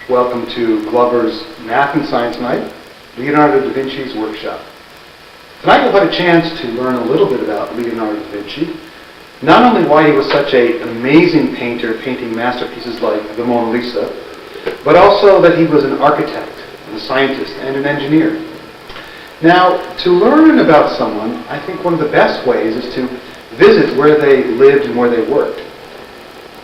Welcome to Glover's Math and Science Night, Leonardo da Vinci's workshop. Tonight you'll have a chance to learn a little bit about Leonardo da Vinci, not only why he was such an amazing painter, painting masterpieces like the Mona Lisa, but also that he was an architect, and a scientist, and an engineer. Now, to learn about someone, I think one of the best ways is to visit where they lived and where they worked.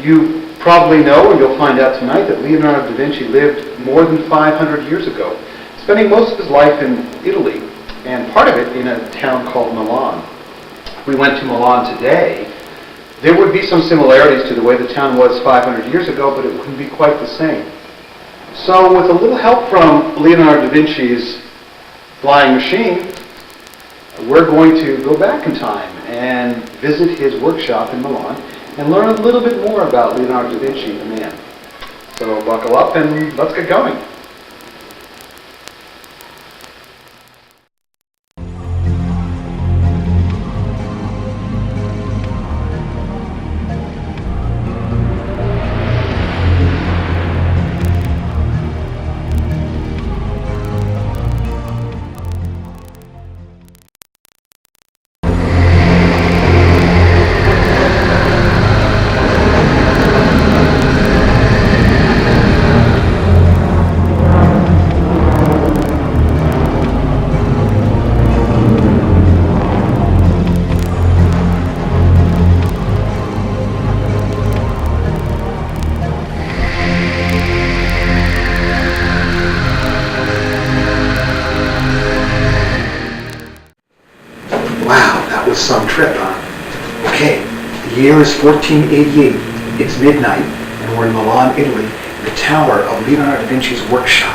You probably know, and you'll find out tonight, that Leonardo da Vinci lived more than 500 years ago, spending most of his life in Italy, and part of it in a town called Milan. If we went to Milan today, there would be some similarities to the way the town was 500 years ago, but it wouldn't be quite the same. So with a little help from Leonardo da Vinci's flying machine, we're going to go back in time and visit his workshop in Milan and learn a little bit more about Leonardo da Vinci, the man. So buckle up and let's get going. Wow, that was some trip, huh? Okay, the year is 1488. It's midnight, and we're in Milan, Italy, in the tower of Leonardo da Vinci's workshop.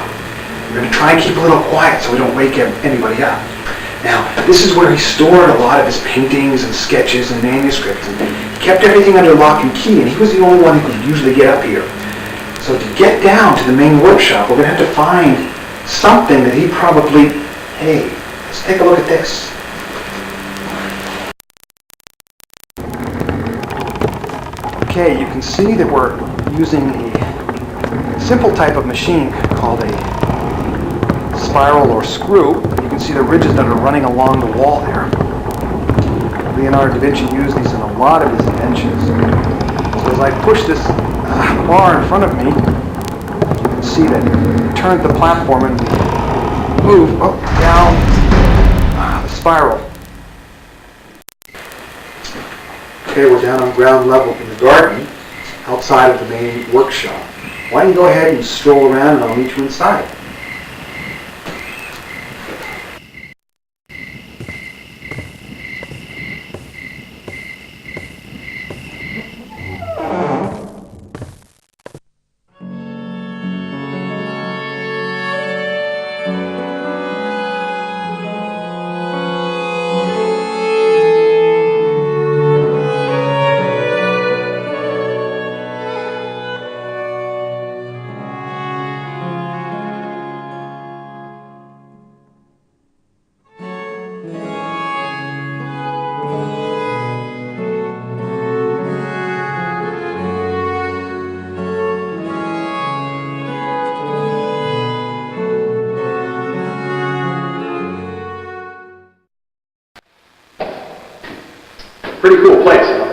We're going to try and keep a little quiet so we don't wake anybody up. Now, this is where he stored a lot of his paintings and sketches and manuscripts, and he kept everything under lock and key, and he was the only one who could usually get up here. So to get down to the main workshop, we're going to have to find something that he probably... Hey, let's take a look at this. Okay, you can see that we're using a simple type of machine called a spiral or screw. You can see the ridges that are running along the wall there. Leonardo da Vinci used these in a lot of his inventions. So as I push this bar in front of me, you can see that it turns the platform and we move down the spiral. Okay, we're down on ground level in the garden, outside of the main workshop. Why don't you go ahead and stroll around and I'll meet you inside. Pretty cool place, huh?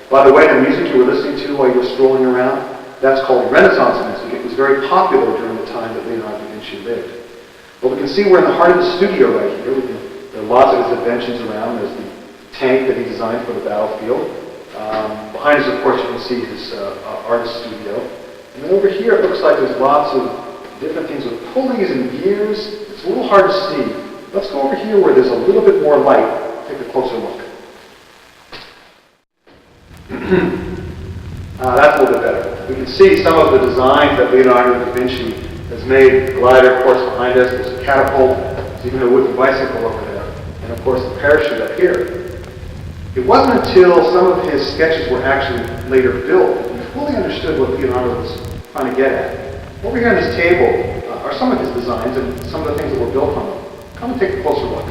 By the way, the music you were listening to while you were strolling around, that's called Renaissance music. It was very popular during the time that Leonardo da Vinci lived. Well, we can see we're in the heart of the studio right here. There are lots of his inventions around. There's the tank that he designed for the battlefield. Behind us, of course, you can see his artist studio. And then over here, it looks like there's lots of different things with pulleys and gears. It's a little hard to see. Let's go over here where there's a little bit more light. Take a closer look. That's a little bit better. We can see some of the designs that Leonardo da Vinci has made. The glider, of course, behind us. There's a catapult. There's even a wooden bicycle over there. And, of course, the parachute up here. It wasn't until some of his sketches were actually later built that we fully understood what Leonardo was trying to get at. Over here on this table are some of his designs and some of the things that were built on them. Come and take a closer look.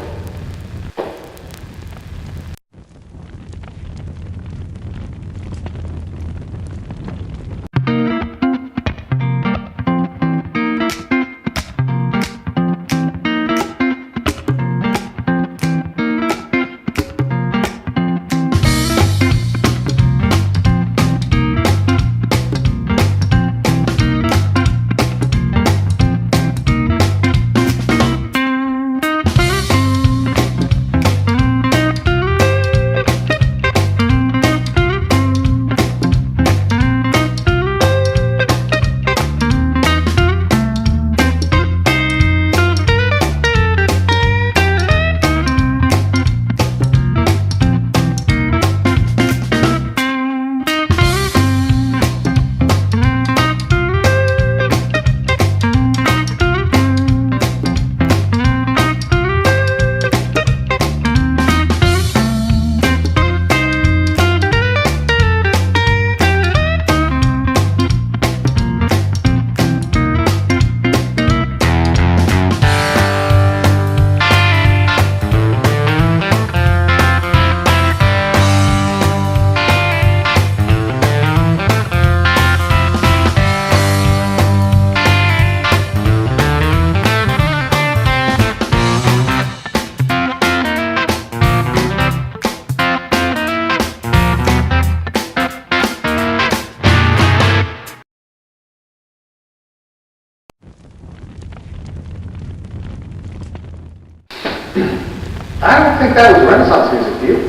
I don't think that was Renaissance music, do you?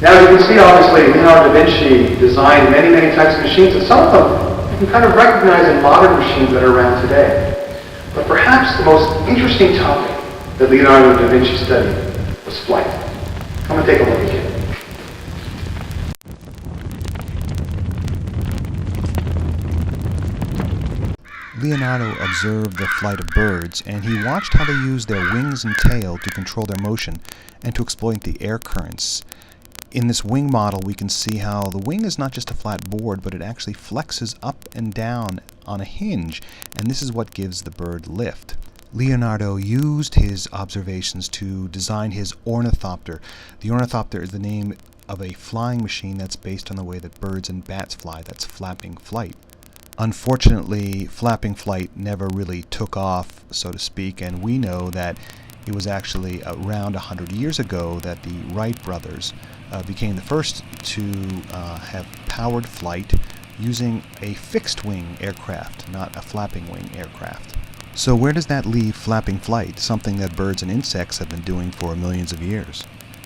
Now, as you can see, obviously, Leonardo da Vinci designed many, many types of machines, and some of them you can kind of recognize in modern machines that are around today. But perhaps the most interesting topic that Leonardo da Vinci studied was flight. Come and take a look again. Leonardo observed the flight of birds, and he watched how they used their wings and tail to control their motion and to exploit the air currents. In this wing model, we can see how the wing is not just a flat board, but it actually flexes up and down on a hinge, and this is what gives the bird lift. Leonardo used his observations to design his ornithopter. The ornithopter is the name of a flying machine that's based on the way that birds and bats fly. That's flapping flight. Unfortunately, flapping flight never really took off, so to speak, and we know that it was actually around 100 years ago that the Wright brothers became the first to have powered flight using a fixed-wing aircraft, not a flapping-wing aircraft. So where does that leave flapping flight, something that birds and insects have been doing for millions of years?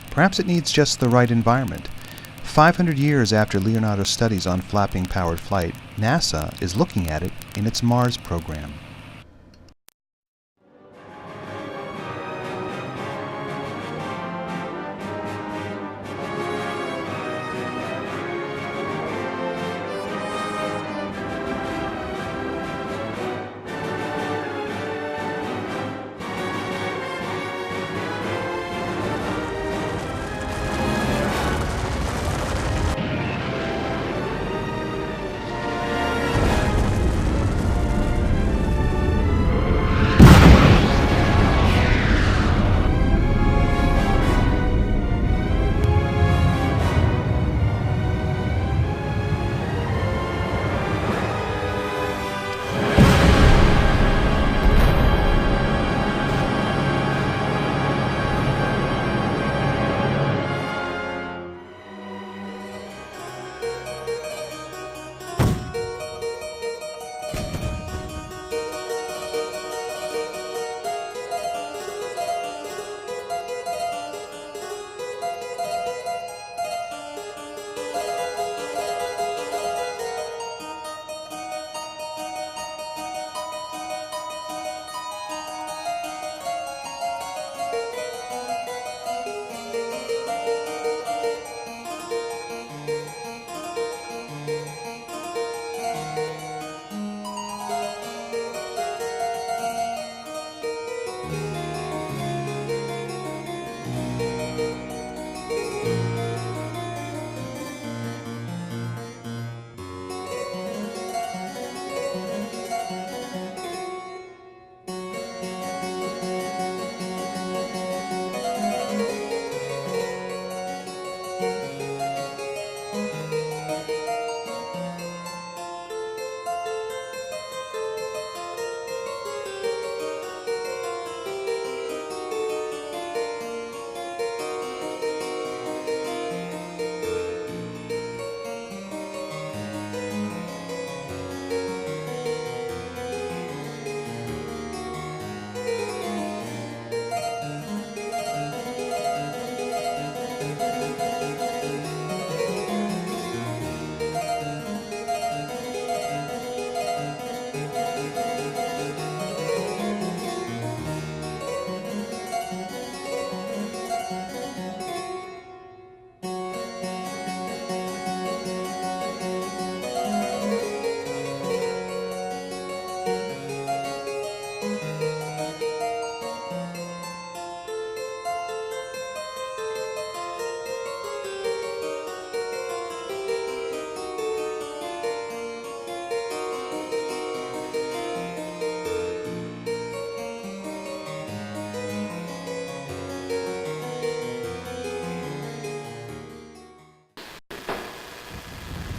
Perhaps it needs just the right environment. 500 years after Leonardo's studies on flapping-powered flight, NASA is looking at it in its Mars program.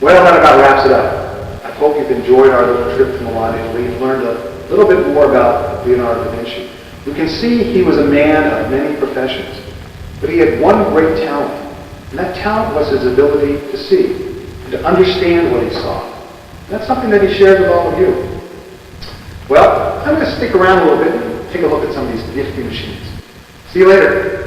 Well, that about wraps it up. I hope you've enjoyed our little trip to Milan, Italy, and learned a little bit more about Leonardo da Vinci. We can see he was a man of many professions, but he had one great talent, and that talent was his ability to see and to understand what he saw. And that's something that he shares with all of you. Well, I'm going to stick around a little bit and take a look at some of these nifty machines. See you later.